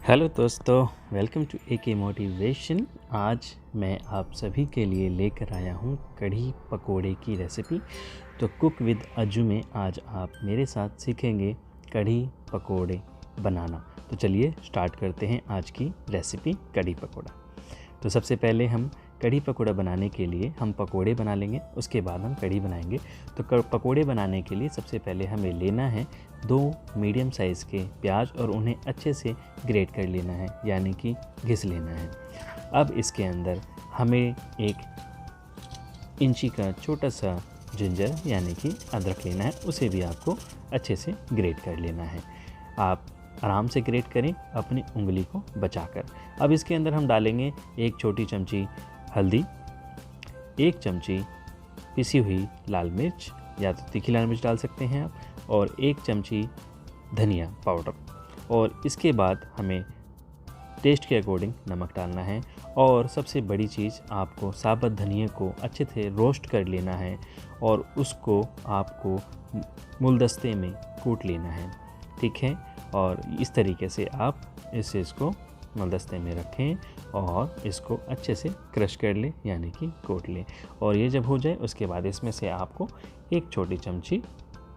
Hello दोस्तों, welcome to AK motivation. आज मैं आप सभी के लिए लेकर आया हूँ कढ़ी पकोड़े की रेसिपी। तो कुक विद अज्जू में आज आप मेरे साथ सीखेंगे कढ़ी पकोड़े बनाना। तो चलिए स्टार्ट करते हैं आज की रेसिपी कढ़ी पकोड़ा। तो सबसे पहले हम कढ़ी पकोड़ा बनाने के लिए हम पकोड़े बना लेंगे, उसके बाद हम कढ़ी बनाएंगे। तो पकोड़े बनाने के लिए सबसे पहले हमें लेना है 2 मीडियम साइज़ के प्याज और उन्हें अच्छे से ग्रेट कर लेना है, यानी कि घिस लेना है। अब इसके अंदर हमें 1 इंची का छोटा सा जिंजर यानी कि अदरक लेना है, उसे भी आपको अच्छे से ग्रेट कर लेना है। आप आराम से ग्रेट करें अपनी उंगली को बचाकर। अब इसके अंदर हम डालेंगे 1 छोटी चमची हल्दी, 1 चमची पिसी हुई लाल मिर्च या तो तीखी लाल मिर्च डाल सकते हैं आप, और 1 चमची धनिया पाउडर। और इसके बाद हमें टेस्ट के अकॉर्डिंग नमक डालना है। और सबसे बड़ी चीज़, आपको साबुत धनिया को अच्छे से रोस्ट कर लेना है और उसको आपको मुलदस्ते में कूट लेना है, ठीक है। और इस तरीके से आप इसको मुलदस्ते में रखें और इसको अच्छे से क्रश कर लें, यानी कि कूट लें। और ये जब हो जाए उसके बाद इसमें से आपको 1 छोटी चमची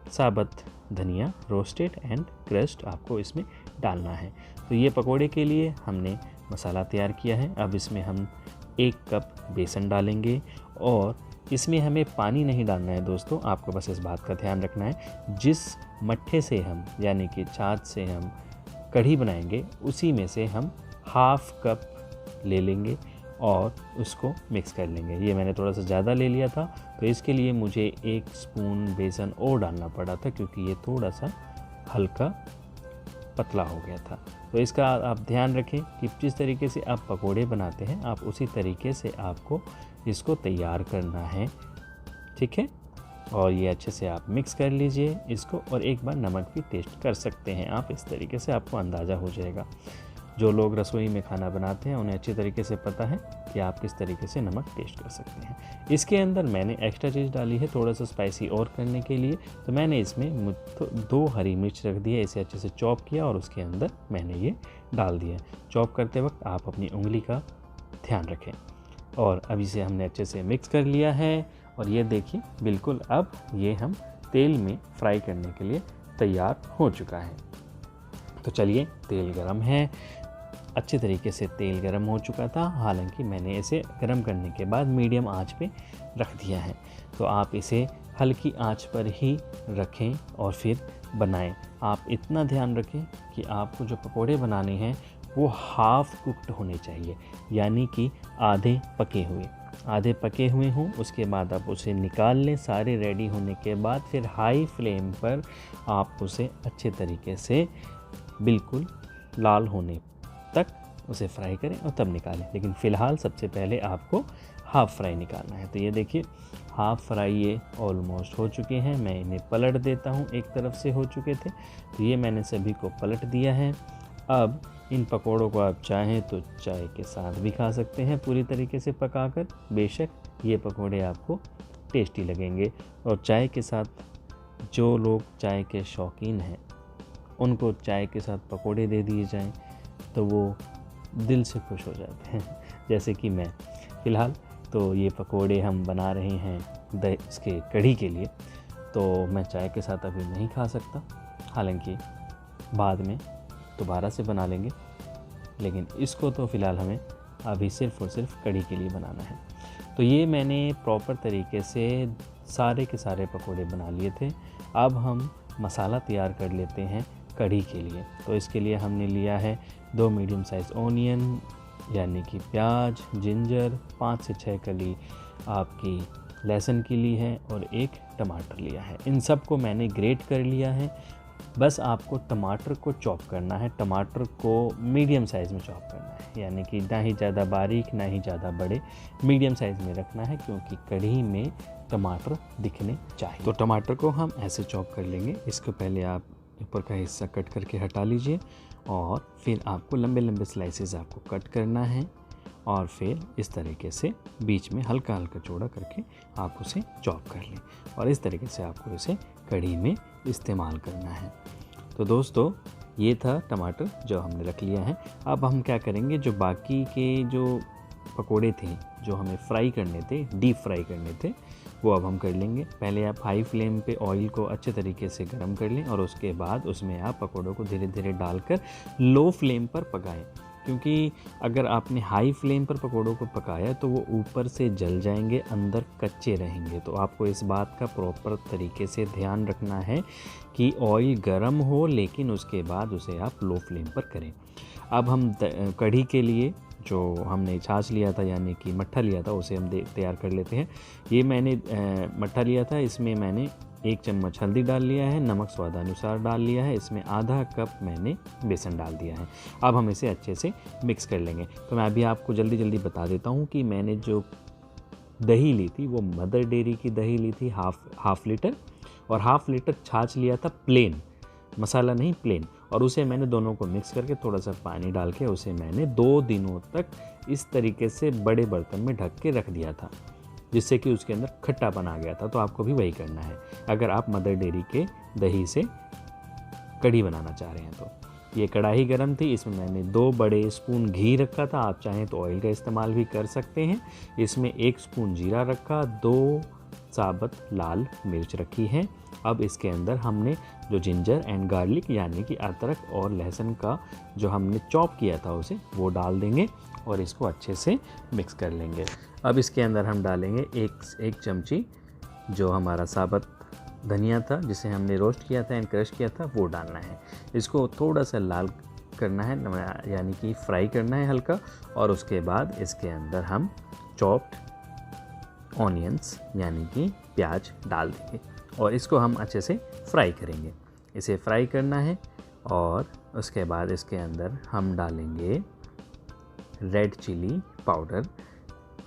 साबुत धनिया रोस्टेड एंड क्रश्ड आपको इसमें डालना है। तो ये पकोड़े के लिए हमने मसाला तैयार किया है। अब इसमें हम 1 कप बेसन डालेंगे और इसमें हमें पानी नहीं डालना है दोस्तों, आपको बस इस बात का ध्यान रखना है। जिस मट्ठे से हम यानी कि छाछ से हम कढ़ी बनाएंगे उसी में से हम ½ कप ले लेंगे और उसको मिक्स कर लेंगे। ये मैंने थोड़ा सा ज़्यादा ले लिया था, तो इसके लिए मुझे 1 स्पून बेसन और डालना पड़ा था, क्योंकि ये थोड़ा सा हल्का पतला हो गया था। तो इसका आप ध्यान रखें कि जिस तरीके से आप पकोड़े बनाते हैं आप उसी तरीके से आपको इसको तैयार करना है, ठीक है। और ये अच्छे से आप मिक्स कर लीजिए इसको, और एक बार नमक भी टेस्ट कर सकते हैं आप। इस तरीके से आपको अंदाज़ा हो जाएगा। जो लोग रसोई में खाना बनाते हैं उन्हें अच्छी तरीके से पता है कि आप किस तरीके से नमक टेस्ट कर सकते हैं। इसके अंदर मैंने एक्स्ट्रा चीज़ डाली है थोड़ा सा स्पाइसी और करने के लिए। तो मैंने इसमें 2 हरी मिर्च रख दी है, इसे अच्छे से चॉप किया और उसके अंदर मैंने ये डाल दिया। चॉप करते वक्त आप अपनी उंगली का ध्यान रखें। और अभी से हमने अच्छे से मिक्स कर लिया है और ये देखिए बिल्कुल अब ये हम तेल में फ्राई करने के लिए तैयार हो चुका है। तो चलिए, तेल गरम है, अच्छे तरीके से तेल गरम हो चुका था। हालांकि मैंने इसे गरम करने के बाद मीडियम आंच पे रख दिया है। तो आप इसे हल्की आंच पर ही रखें और फिर बनाएं। आप इतना ध्यान रखें कि आपको जो पकोड़े बनाने हैं वो हाफ़ कुक्ड होने चाहिए, यानी कि आधे पके हुए हों। उसके बाद आप उसे निकाल लें। सारे रेडी होने के बाद फिर हाई फ्लेम पर आप उसे अच्छे तरीके से बिल्कुल लाल होने तक उसे फ्राई करें और तब निकालें। लेकिन फ़िलहाल सबसे पहले आपको हाफ़ फ्राई निकालना है। तो ये देखिए हाफ़ फ्राई ये ऑलमोस्ट हो चुके हैं। मैं इन्हें पलट देता हूँ, एक तरफ से हो चुके थे तो ये मैंने सभी को पलट दिया है। अब इन पकोड़ों को आप चाहें तो चाय के साथ भी खा सकते हैं पूरी तरीके से पकाकर। बेशक ये पकोड़े आपको टेस्टी लगेंगे। और चाय के साथ, जो लोग चाय के शौकीन हैं उनको चाय के साथ पकोड़े दे दिए जाएं तो वो दिल से खुश हो जाते हैं, जैसे कि मैं। फ़िलहाल तो ये पकोड़े हम बना रहे हैं इसके कढ़ी के लिए, तो मैं चाय के साथ अभी नहीं खा सकता। हालांकि बाद में दोबारा से बना लेंगे, लेकिन इसको तो फ़िलहाल हमें अभी सिर्फ़ और सिर्फ कढ़ी के लिए बनाना है। तो ये मैंने प्रॉपर तरीके से सारे के सारे पकोड़े बना लिए थे। अब हम मसाला तैयार कर लेते हैं कढ़ी के लिए। तो इसके लिए हमने लिया है 2 मीडियम साइज़ ऑनियन यानी कि प्याज, जिंजर, 5 से 6 कली आपकी लहसुन की ली है और 1 टमाटर लिया है। इन सब को मैंने ग्रेट कर लिया है। बस आपको टमाटर को चॉप करना है। टमाटर को मीडियम साइज़ में चॉप करना है, यानी कि ना ही ज़्यादा बारीक ना ही ज़्यादा बड़े, मीडियम साइज़ में रखना है, क्योंकि कढ़ी में टमाटर दिखने चाहिए। तो टमाटर को हम ऐसे चॉप कर लेंगे। इसको पहले आप ऊपर का हिस्सा कट करके हटा लीजिए और फिर आपको लंबे लंबे स्लाइसेस आपको कट करना है और फिर इस तरीके से बीच में हल्का हल्का चौड़ा करके आप उसे चॉप कर लें। और इस तरीके से आपको इसे कढ़ी में इस्तेमाल करना है। तो दोस्तों, ये था टमाटर जो हमने रख लिया है। अब हम क्या करेंगे, जो बाकी के जो पकोड़े थे जो हमें फ्राई करने थे, डीप फ्राई करने थे, वो अब हम कर लेंगे। पहले आप हाई फ्लेम पे ऑयल को अच्छे तरीके से गर्म कर लें और उसके बाद उसमें आप पकोड़ों को धीरे धीरे डालकर लो फ्लेम पर पकाएं, क्योंकि अगर आपने हाई फ्लेम पर पकोड़ों को पकाया तो वो ऊपर से जल जाएंगे, अंदर कच्चे रहेंगे। तो आपको इस बात का प्रॉपर तरीके से ध्यान रखना है कि ऑयल गर्म हो, लेकिन उसके बाद उसे आप लो फ्लेम पर करें। अब हम कढ़ी के लिए जो हमने छाछ लिया था यानी कि मट्ठा लिया था उसे हम तैयार कर लेते हैं। ये मैंने मट्ठा लिया था, इसमें मैंने 1 चम्मच हल्दी डाल लिया है, नमक स्वादानुसार डाल लिया है, इसमें आधा कप मैंने बेसन डाल दिया है। अब हम इसे अच्छे से मिक्स कर लेंगे। तो मैं अभी आपको जल्दी जल्दी बता देता हूँ कि मैंने जो दही ली थी वो मदर डेयरी की दही ली थी, हाफ लीटर, और हाफ लीटर छाछ लिया था प्लेन, मसाला नहीं प्लेन, और उसे मैंने दोनों को मिक्स करके थोड़ा सा पानी डाल के उसे मैंने 2 दिनों तक इस तरीके से बड़े बर्तन में ढक के रख दिया था, जिससे कि उसके अंदर खट्टापन आ गया था। तो आपको भी वही करना है अगर आप मदर डेयरी के दही से कढ़ी बनाना चाह रहे हैं। तो ये कढ़ाई गरम थी, इसमें मैंने 2 बड़े स्पून घी रखा था, आप चाहें तो ऑयल का इस्तेमाल भी कर सकते हैं। इसमें 1 स्पून जीरा रखा, 2 साबुत लाल मिर्च रखी है। अब इसके अंदर हमने जो जिंजर एंड गार्लिक यानी कि अदरक और लहसुन का जो हमने चॉप किया था उसे वो डाल देंगे और इसको अच्छे से मिक्स कर लेंगे। अब इसके अंदर हम डालेंगे एक चमची जो हमारा साबुत धनिया था जिसे हमने रोस्ट किया था एंड क्रश किया था, वो डालना है। इसको थोड़ा सा लाल करना है यानी कि फ्राई करना है हल्का, और उसके बाद इसके अंदर हम चॉप्ड ऑनियंस यानी कि प्याज डाल देंगे और इसको हम अच्छे से फ्राई करेंगे। इसे फ्राई करना है और उसके बाद इसके अंदर हम डालेंगे रेड चिली पाउडर।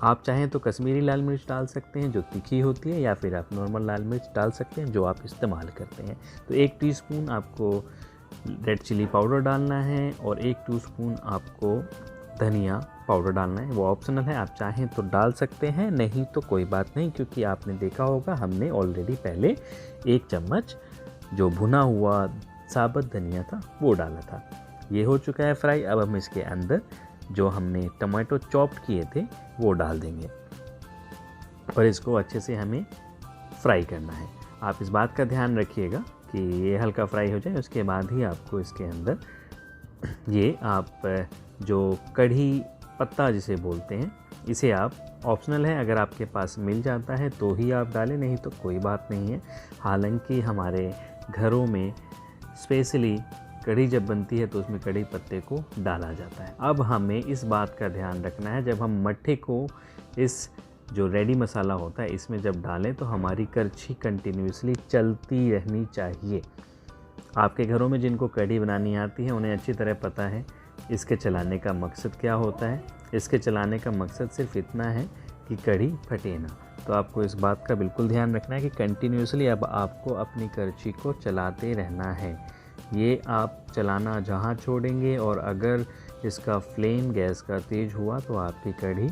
आप चाहें तो कश्मीरी लाल मिर्च डाल सकते हैं जो तीखी होती है, या फिर आप नॉर्मल लाल मिर्च डाल सकते हैं जो आप इस्तेमाल करते हैं। तो 1 टीस्पून आपको रेड चिली पाउडर डालना है और 1 टीस्पून आपको धनिया पाउडर डालना है। वो ऑप्शनल है, आप चाहें तो डाल सकते हैं, नहीं तो कोई बात नहीं, क्योंकि आपने देखा होगा हमने ऑलरेडी पहले 1 चम्मच जो भुना हुआ साबुत धनिया था वो डाला था। ये हो चुका है फ्राई। अब हम इसके अंदर जो हमने टमाटो चॉप्ड किए थे वो डाल देंगे और इसको अच्छे से हमें फ्राई करना है। आप इस बात का ध्यान रखिएगा कि ये हल्का फ्राई हो जाए, उसके बाद ही आपको इसके अंदर ये आप जो कढ़ी पत्ता जिसे बोलते हैं, इसे आप ऑप्शनल है, अगर आपके पास मिल जाता है तो ही आप डालें, नहीं तो कोई बात नहीं है। हालांकि हमारे घरों में स्पेशली कढ़ी जब बनती है तो उसमें कढ़ी पत्ते को डाला जाता है। अब हमें इस बात का ध्यान रखना है, जब हम मट्ठे को इस जो रेडी मसाला होता है इसमें जब डालें तो हमारी करछी कंटिन्यूसली चलती रहनी चाहिए। आपके घरों में जिनको कढ़ी बनानी आती है उन्हें अच्छी तरह पता है इसके चलाने का मकसद क्या होता है। इसके चलाने का मकसद सिर्फ इतना है कि कढ़ी फटे ना। तो आपको इस बात का बिल्कुल ध्यान रखना है कि कंटिन्यूसली अब आपको अपनी करछी को चलाते रहना है। ये आप चलाना जहाँ छोड़ेंगे और अगर इसका फ्लेम गैस का तेज़ हुआ तो आपकी कढ़ी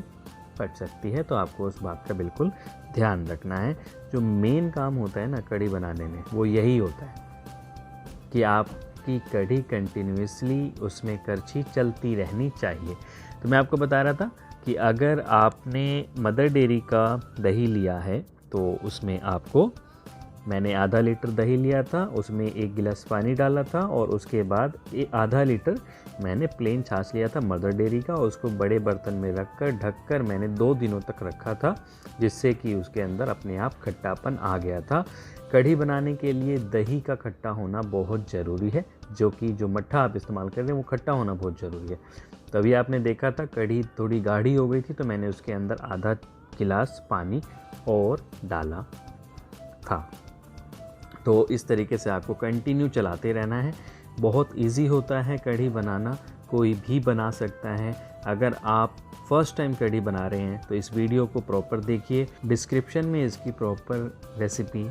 फट सकती है। तो आपको उस बात का बिल्कुल ध्यान रखना है। जो मेन काम होता है ना कढ़ी बनाने में वो यही होता है कि आपकी कढ़ी कंटिन्यूसली उसमें करछी चलती रहनी चाहिए। तो मैं आपको बता रहा था कि अगर आपने मदर डेयरी का दही लिया है तो उसमें आपको, मैंने आधा लीटर दही लिया था, उसमें 1 गिलास पानी डाला था और उसके बाद आधा लीटर मैंने प्लेन छाछ लिया था मदर डेयरी का, उसको बड़े बर्तन में रखकर ढककर मैंने 2 दिनों तक रखा था, जिससे कि उसके अंदर अपने आप खट्टापन आ गया था। कढ़ी बनाने के लिए दही का खट्टा होना बहुत ज़रूरी है, जो मट्ठा आप इस्तेमाल कर रहे हैं वो खट्टा होना बहुत ज़रूरी है। तभी आपने देखा था कढ़ी थोड़ी गाढ़ी हो गई थी तो मैंने उसके अंदर आधा गिलास पानी और डाला था। तो इस तरीके से आपको कंटिन्यू चलाते रहना है। बहुत इजी होता है कढ़ी बनाना, कोई भी बना सकता है। अगर आप फर्स्ट टाइम कढ़ी बना रहे हैं तो इस वीडियो को प्रॉपर देखिए, डिस्क्रिप्शन में इसकी प्रॉपर रेसिपी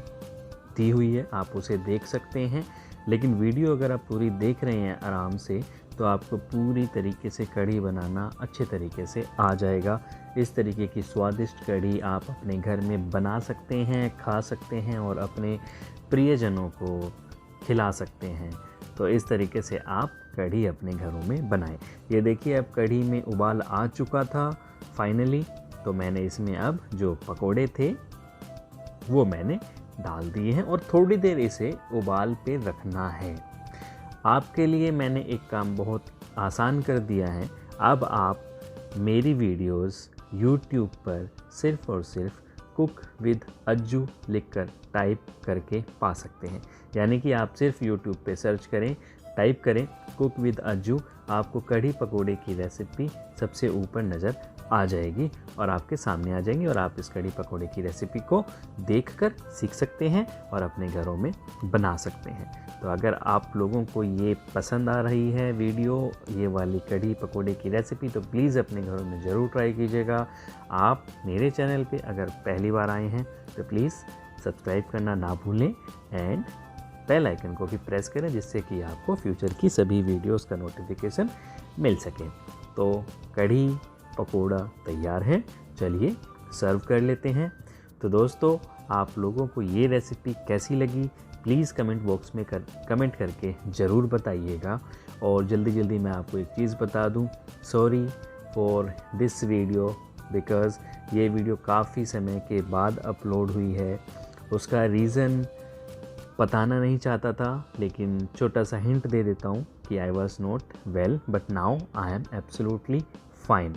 दी हुई है, आप उसे देख सकते हैं। लेकिन वीडियो अगर आप पूरी देख रहे हैं आराम से तो आपको पूरी तरीके से कढ़ी बनाना अच्छे तरीके से आ जाएगा। इस तरीके की स्वादिष्ट कढ़ी आप अपने घर में बना सकते हैं, खा सकते हैं और अपने प्रियजनों को खिला सकते हैं। तो इस तरीके से आप कढ़ी अपने घरों में बनाएं। ये देखिए अब कढ़ी में उबाल आ चुका था फाइनली, तो मैंने इसमें अब जो पकोड़े थे वो मैंने डाल दिए हैं और थोड़ी देर इसे उबाल पे रखना है। आपके लिए मैंने एक काम बहुत आसान कर दिया है। अब आप मेरी वीडियोस YouTube पर सिर्फ़ और सिर्फ कुक विद अज्जू लिखकर टाइप करके पा सकते हैं। यानी कि आप सिर्फ YouTube पे सर्च करें, टाइप करें कुक विद अज्जू, आपको कढ़ी पकोड़े की रेसिपी सबसे ऊपर नज़र आ जाएगी और आपके सामने आ जाएंगी और आप इस कढ़ी पकोड़े की रेसिपी को देखकर सीख सकते हैं और अपने घरों में बना सकते हैं। तो अगर आप लोगों को ये पसंद आ रही है वीडियो, ये वाली कढ़ी पकोड़े की रेसिपी, तो प्लीज़ अपने घरों में ज़रूर ट्राई कीजिएगा। आप मेरे चैनल पे अगर पहली बार आए हैं तो प्लीज़ सब्सक्राइब करना ना भूलें एंड बेल आइकन को भी प्रेस करें, जिससे कि आपको फ्यूचर की सभी वीडियोस का नोटिफिकेशन मिल सके। तो कढ़ी पकोड़ा तैयार है, चलिए सर्व कर लेते हैं। तो दोस्तों, आप लोगों को ये रेसिपी कैसी लगी प्लीज़ कमेंट बॉक्स में कमेंट करके ज़रूर बताइएगा। और जल्दी जल्दी मैं आपको एक चीज़ बता दूं, sorry for this video because ये वीडियो काफ़ी समय के बाद अपलोड हुई है। उसका रीज़न बताना नहीं चाहता था, लेकिन छोटा सा हिंट दे देता हूँ कि I was not well but now I am absolutely fine.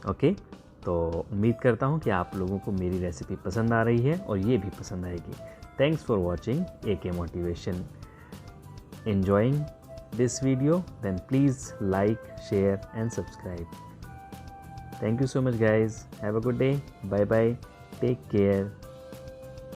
Okay, तो उम्मीद करता हूँ कि आप लोगों को मेरी रेसिपी पसंद आ रही है और ये भी पसंद आएगी। Thanks for watching AK motivation. Enjoying this video, then please like, share and subscribe. Thank you so much guys. Have a good day. Bye bye. Take care.